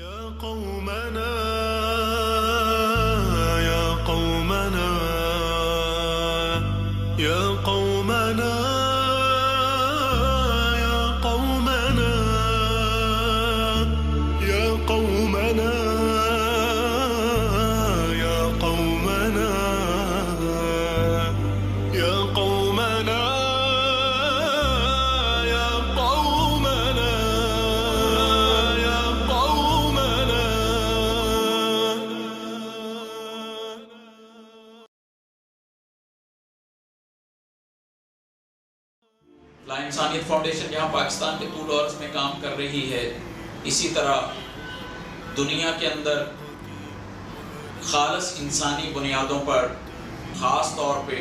या कौमना या कौमना या कौमना या कौमना या कौमना या कौमना या कौमना इंसानियत फाउंडेशन जहाँ पाकिस्तान के $2 में काम कर रही है, इसी तरह दुनिया के अंदर खालस इंसानी बुनियादों पर ख़ास तौर पे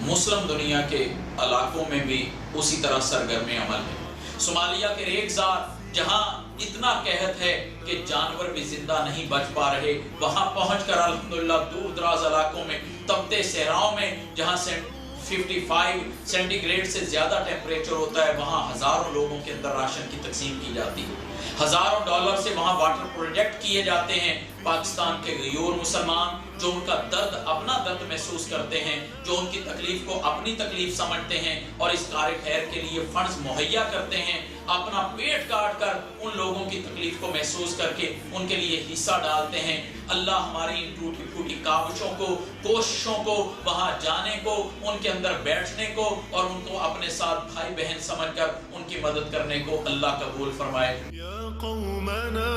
मुस्लिम दुनिया के इलाकों में भी उसी तरह सरगर्म अमल है। सोमालिया के रेगज़ार जहाँ इतना कहत है कि जानवर भी जिंदा नहीं बच पा रहे, वहाँ पहुँचकर अल्हम्दुलिल्लाह दूर दराज इलाकों में तपते सहराओं में जहाँ से 55 सेंटीग्रेड से ज्यादा टेम्परेचर होता है, वहाँ हजारों लोगों के अंदर राशन की तकसीम की जाती है। हजारों डॉलर से वहाँ वाटर प्रोजेक्ट किए जाते हैं। पाकिस्तान के गयूर मुसलमान जो उनका दर्द अपना दर्द महसूस करते हैं, जो उनकी तकलीफ को अपनी तकलीफ समझते हैं और इस कार्य खैर के लिए फंड्स मुहैया करते हैं, अपना पेट काट कर उन लोगों की तकलीफ को महसूस करके उनके लिए हिस्सा डालते हैं। अल्लाह हमारी इन टूटी फूटी काविशों को, कोशिशों को, वहां जाने को, उनके अंदर बैठने को और उनको अपने साथ भाई बहन समझकर उनकी मदद करने को अल्लाह कबूल फरमाए। या कौमना